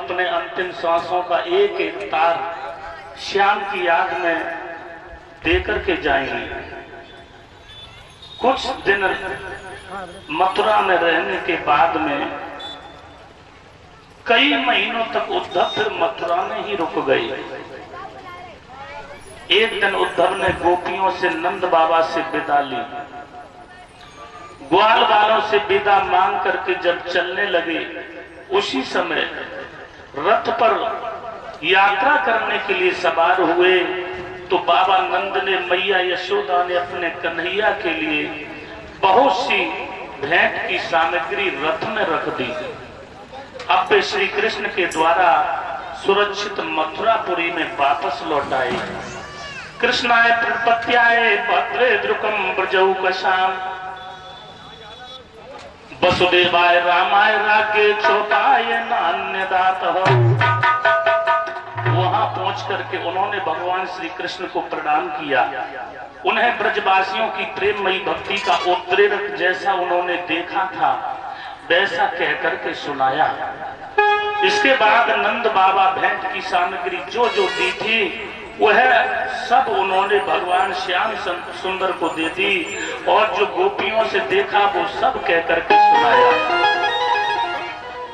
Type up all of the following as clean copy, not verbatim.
अपने अंतिम सांसों का एक एक तार श्याम की याद में देकर के जाएंगी। कुछ दिन मथुरा में रहने के बाद में कई महीनों तक उद्धव फिर मथुरा में ही रुक गए। एक दिन उद्धव ने गोपियों से नंद बाबा से विदा ली। ग्वाल वालों से विदा मांग करके जब चलने लगे, उसी समय रथ पर यात्रा करने के लिए सवार हुए तो बाबा नंद ने, मैया यशोदा ने अपने कन्हैया के लिए बहुत सी भेंट की सामग्री रथ में रख दी। अब वे श्री कृष्ण के द्वारा सुरक्षित मथुरापुरी में वापस लौट आए। कृष्णाय प्रपत्याय भद्रे द्रुकम ब्रजौ कशाम वसुदेवाय रामाय राज्ञे छोटाय नान्यदातः। वहां पहुंच करके उन्होंने भगवान श्री कृष्ण को प्रणाम किया। उन्हें ब्रजवासियों की प्रेममयी भक्ति का उत्प्रेरक जैसा उन्होंने देखा था वैसा कहकर के सुनाया। इसके बाद नंद बाबा भेंट की सामग्री जो जो दी थी वह सब उन्होंने भगवान श्याम सुंदर को दे दी और जो गोपियों से देखा वो सब कहकर के सुनाया।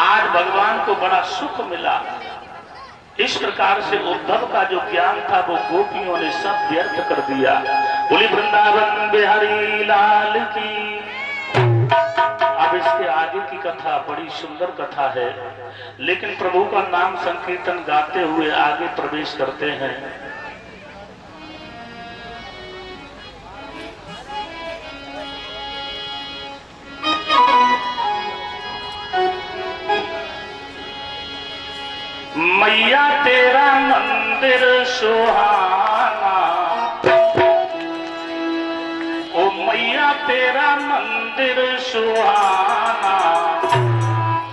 आज भगवान को बड़ा सुख मिला। इस प्रकार से उद्धव का जो ज्ञान था वो गोपियों ने सब व्यर्थ कर दिया। बोली वृंदावन बिहारी लाल की। अब इसके आगे की कथा बड़ी सुंदर कथा है, लेकिन प्रभु का नाम संकीर्तन गाते हुए आगे प्रवेश करते हैं। मैया तेरा मंदिर सुहाना, ओ मैया तेरा मंदिर सुहाना,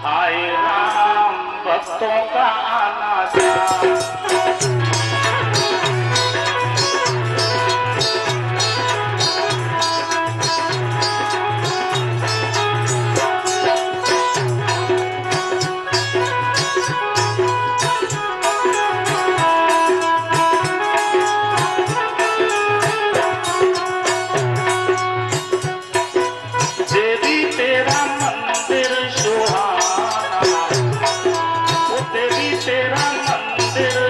हाय राम भक्तों का आना जाना। तेरा मंदिर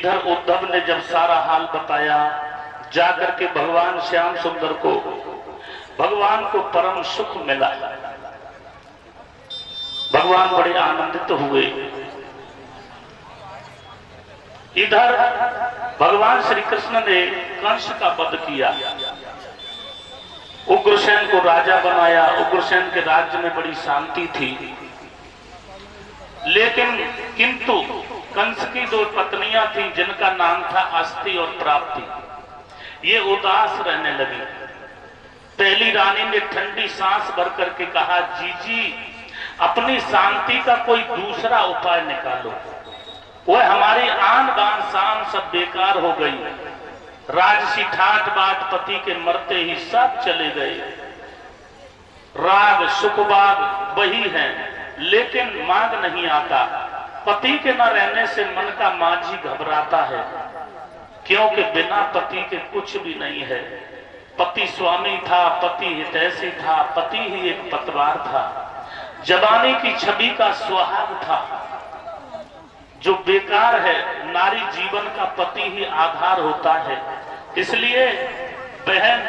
इधर उद्धव ने जब सारा हाल बताया, जाकर के भगवान श्याम सुंदर को, भगवान को परम सुख मिला। भगवान बड़े आनंदित हुए। इधर भगवान श्री कृष्ण ने कंस का वध किया, उग्रसेन को राजा बनाया। उग्रसेन के राज्य में बड़ी शांति थी, लेकिन किंतु कंस की दो पत्नियां थी जिनका नाम था अस्ति और प्राप्ति। ये उदास रहने लगी। पहली रानी ने ठंडी सांस भर करके कहा, जीजी अपनी शांति का कोई दूसरा उपाय निकालो। वह हमारी आन बान शान सब बेकार हो गई। राजसी ठाट बाट पति के मरते ही सब चले गए। राग सुखबाग वही है, लेकिन मांग नहीं आता। पति के न रहने से मन का माझी घबराता है, क्योंकि बिना पति के कुछ भी नहीं है। पति स्वामी था, पति हितैषी था, पति ही एक पतवार था। जवानी की छवि का सुहाग था जो बेकार है। नारी जीवन का पति ही आधार होता है। इसलिए बहन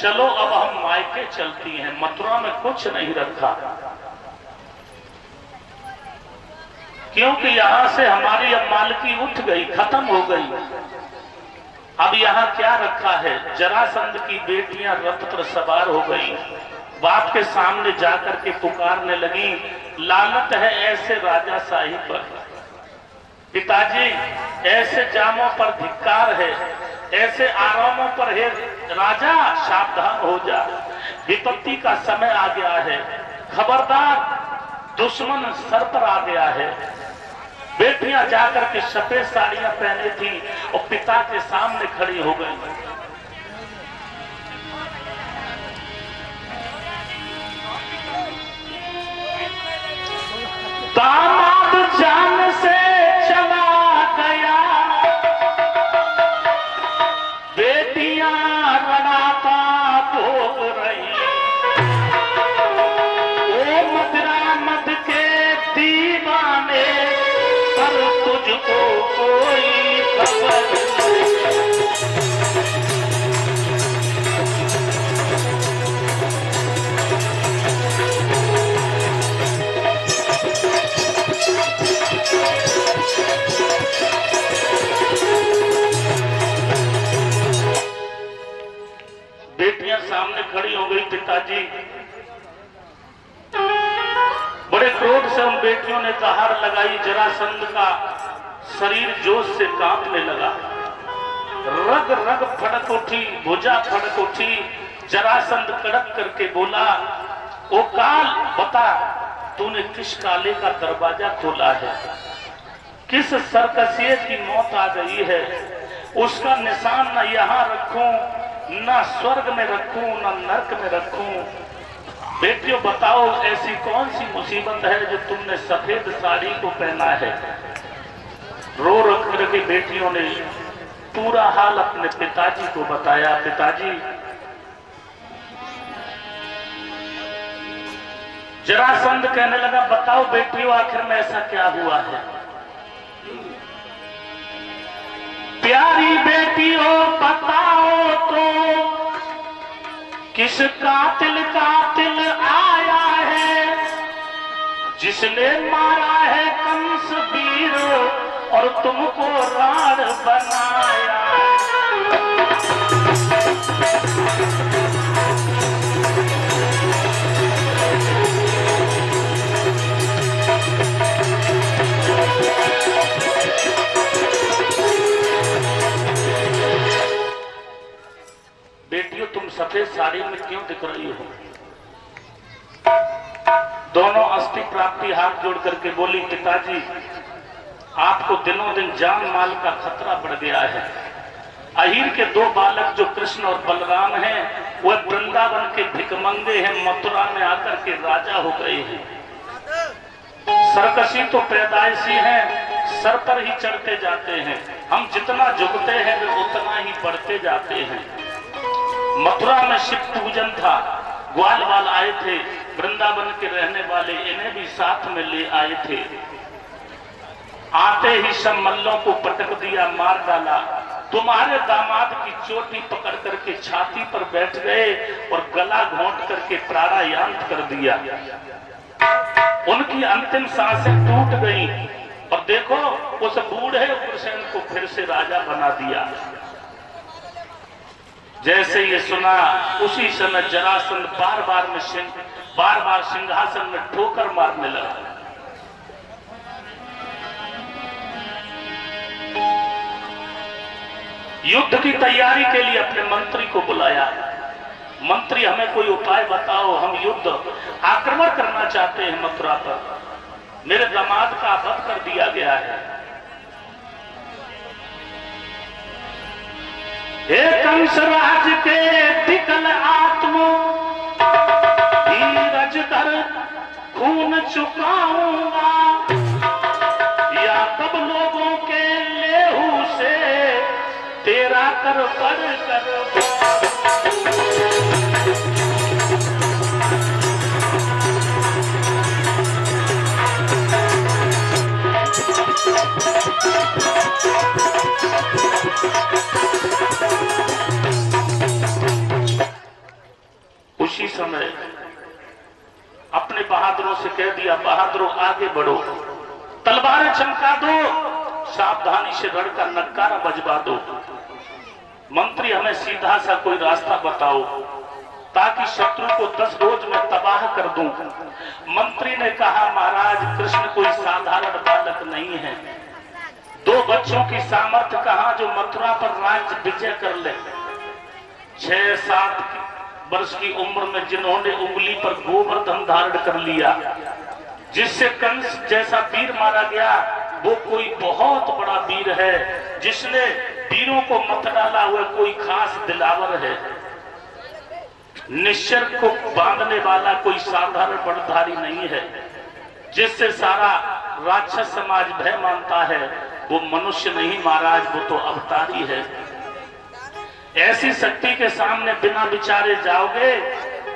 चलो अब हम मायके चलती हैं, मथुरा में कुछ नहीं रखा, क्योंकि यहां से हमारी अब मालकी उठ गई, खत्म हो गई। अब यहाँ क्या रखा है? जरासंध की बेटियां रथ पर सवार हो गई, बाप के सामने जाकर के पुकारने लगी, लानत है ऐसे राजाशाही पर, पिताजी ऐसे जामों पर धिक्कार है, ऐसे आरामों पर है राजा, सावधान हो जा, विपत्ति का समय आ गया है, खबरदार दुश्मन सर पर आ गया है। बेटियां जाकर के सफेद साड़ियां पहनी थी और पिता के सामने खड़ी हो गई। दामाद जान से चला गया, बेटियां रड़ाता भोग रही। ओ मदरा मद के दीवाने, पर तुझको कोई खबर नहीं। बेटियां सामने खड़ी हो गई। पिताजी बड़े क्रोध से उन बेटियों ने दहाड़ लगाई। जरासंध का शरीर जोश से कांपने लगा, रग रग फड़क उठी, भुजा फड़क उठी। जरासंध कड़क करके बोला, ओ काल बता, तूने किस काले का दरवाजा खोला है? किस सरकसिये की मौत आ गई है? उसका निशान न यहाँ रखूं, न स्वर्ग में रखूं, न नरक में रखूं। बेटियों बताओ, ऐसी कौन सी मुसीबत है जो तुमने सफेद साड़ी को पहना है? रो रो करके बेटियों ने पूरा हाल अपने पिताजी को बताया। पिताजी, जरासंध कहने लगा, बताओ बेटियों आखिर में ऐसा क्या हुआ है? प्यारी बेटियों बताओ तो, किस कातिल आया है, जिसने मारा है कंस वीर और तुमको राण बनाया? बेटियों तुम सफेद साड़ी में क्यों दिख रही हो? दोनों अस्थि प्राप्ति हाथ जोड़ करके बोली, पिताजी आपको दिनों दिन जान माल का खतरा बढ़ गया है। अहीर के दो बालक जो कृष्ण और बलराम हैं, वह वृंदावन के भिकमंगे हैं, मथुरा में आकर के राजा हो गए हैं। सरकशी तो पैदाइशी हैं, सर पर ही चढ़ते जाते हैं। हम जितना झुकते हैं वे उतना ही बढ़ते जाते हैं। मथुरा में शिव पूजन था, ग्वालवाल आए थे, वृंदावन के रहने वाले, इन्हें भी साथ में ले आए थे। आते ही सब मल्लों को पटक दिया, मार डाला। तुम्हारे दामाद की चोटी पकड़ करके छाती पर बैठ गए और गला घोंट करके प्राणायाम कर दिया। उनकी अंतिम सांसें टूट गई और देखो उस बूढ़े उग्रसेन को फिर से राजा बना दिया। जैसे ये सुना उसी समय जरासंध बार बार सिंहासन में ठोकर मारने लगा। युद्ध की तैयारी के लिए अपने मंत्री को बुलाया। मंत्री, हमें कोई उपाय बताओ, हम युद्ध आक्रमण करना चाहते हैं मथुरा पर, मेरे दामाद का वध कर दिया गया है। हे कंसराज के विकल आत्मो, धीरज धर खून चुकाऊंगा, या तब लोगों के लेहू से तेरा कर बढ़ कर। उसी समय अपने बहादुरों से कह दिया, बहादुरों आगे बढ़ो, तलवारें चमका दो, सावधानी से रण का नक्कारा बजवा दो। मंत्री, हमें सीधा सा कोई रास्ता बताओ ताकि शत्रु को 10 रोज में तबाह कर दूं। मंत्री ने कहा, महाराज कृष्ण कोई साधारण बालक नहीं है। 2 बच्चों की सामर्थ्य कहां जो मथुरा पर राज्य विजय कर ले। 6-7 वर्ष की उम्र में जिन्होंने उंगली पर गोवर्धन धारण कर लिया, जिससे कंस जैसा वीर मारा गया, वो कोई बहुत बड़ा वीर है। जिसने वीरों को मत डाला हुआ कोई खास दिलावर है। निश्चर को बांधने वाला कोई साधारण बड़धारी नहीं है। जिससे सारा राक्षस समाज भय मानता है, वो मनुष्य नहीं महाराज, वो तो अवतारी है। ऐसी शक्ति के सामने बिना विचारे जाओगे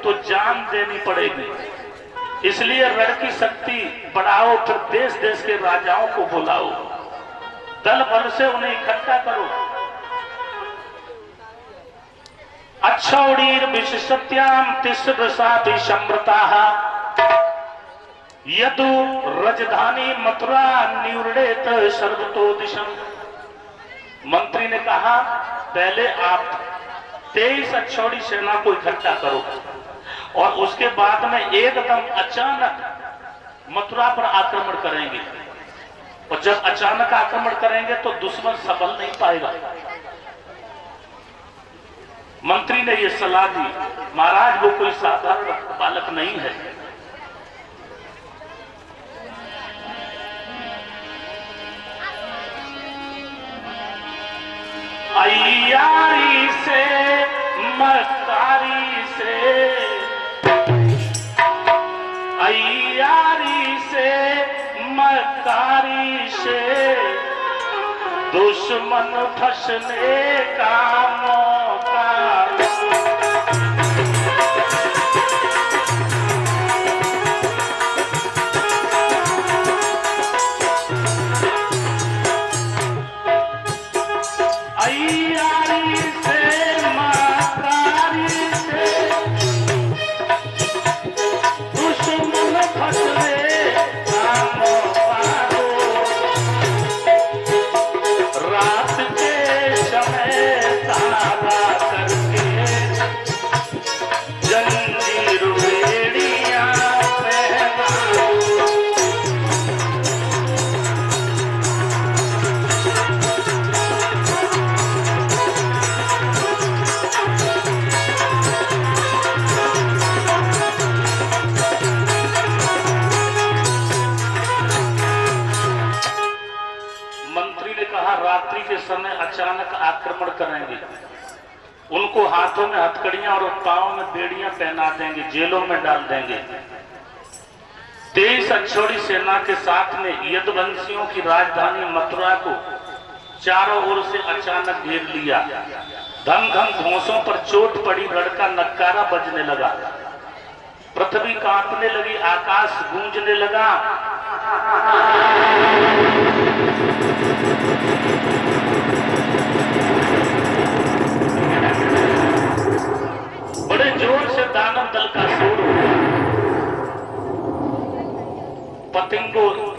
तो जान देनी पड़ेगी। इसलिए रण की शक्ति बढ़ाओ, फिर देश देश के राजाओं को बुलाओ, दल बल से उन्हें इकट्ठा करो। अच्छौड़ीर विशेषत्याम तिस्रसा विषमृताः, यदु राजधानी मथुरा निवृणेत सर्वतो दिशम। मंत्री ने कहा, पहले आप 23 अच्छौड़ी सेना को इकट्ठा करो और उसके बाद में एकदम अचानक मथुरा पर आक्रमण करेंगे। और जब अचानक आक्रमण करेंगे तो दुश्मन सफल नहीं पाएगा। मंत्री ने यह सलाह दी। महाराज, वो कोई साधारण बालक नहीं है। अय्यारी से मक्कारी से, अय्यारी से मक्कारी से दुश्मन फंसने का मौका। समय अचानक आक्रमण करेंगे, उनको हाथों में हथकड़ियां और पांव में बेड़ियां पहना देंगे, जेलों में डाल देंगे। 23 अच्छौड़ी सेना के साथ में यदुवंशियों की राजधानी मथुरा को चारों ओर से अचानक घेर लिया। धम धम घोंसों पर चोट पड़ी, रण का नक्कारा बजने लगा, पृथ्वी कांपने लगी, आकाश गूंजने लगा। बड़े जोर से दानव दल का शोर हुआ।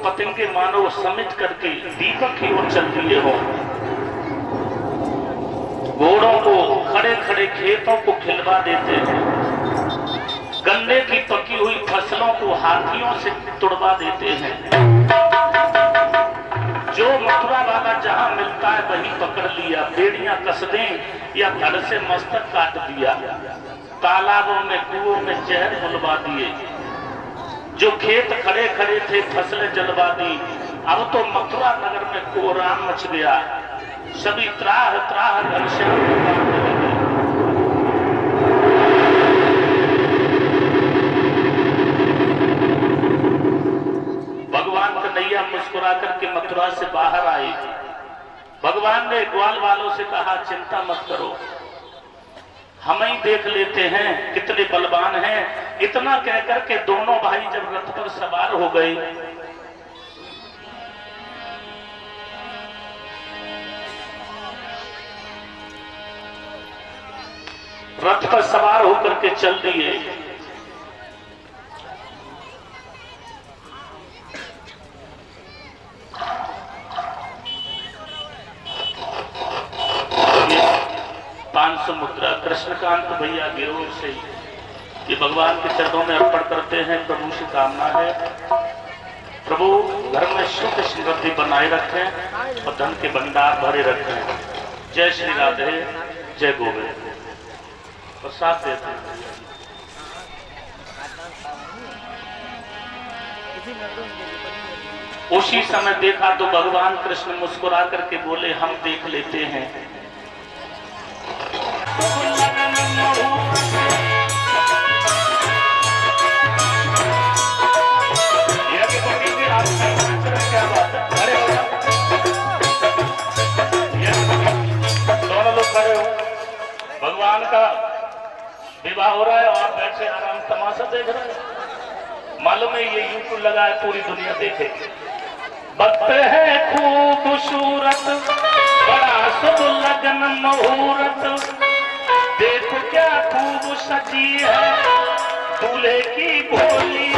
पतंगे मानो समिट करके दीपक की ओर चल दिए हो। घोड़ों को खड़े खड़े खेतों को खिलवा देते हैं, गन्ने की पकी हुई फसलों को हाथियों से तुड़वा देते हैं। जो मथुरा वाला जहां मिलता है वहीं पकड़ लिया, बेड़ियां कस दें या धड़ से मस्तक काट दिया। तालाबों में कुओं में जहर घुलवा दिए। जो खेत खड़े खड़े थे फसलें जलवा दी। अब तो मथुरा नगर में कोहराम मच गया। सभी त्राह त्राह घनश्याम पुकारने लगे। भगवान कन्हैया मुस्कुरा करके मथुरा से बाहर आए। भगवान ने ग्वाल वालों से कहा, चिंता मत करो, हम ही देख लेते हैं कितने बलवान हैं। इतना कहकर के दोनों भाई जब रथ पर सवार हो गए, रथ पर सवार होकर के चल दिए। मुद्रा कृष्णकांत भैया गिरोह से ये भगवान के चरणों में अर्पण करते हैं। प्रभु से कामना है, प्रभु घर में सुख समृद्धि बनाए रखें और धन के भंडार भरे रखें। जय श्री राधे, जय गोविंद। प्रसाद देते हैं। उसी समय देखा तो भगवान कृष्ण मुस्कुरा करके बोले, हम देख लेते हैं। क्या बात है, अरे दोनों लोग खड़े हो, भगवान का विवाह हो रहा है और बैठे आराम तमाशा देख रहे हैं। मालूम है ये यूट्यूब लगा है, पूरी दुनिया देखे। वक्त है खूबसूरत, बड़ा शुभ लगन मुहूर्त, देखो क्या खूब सजी है दूल्हे की भोली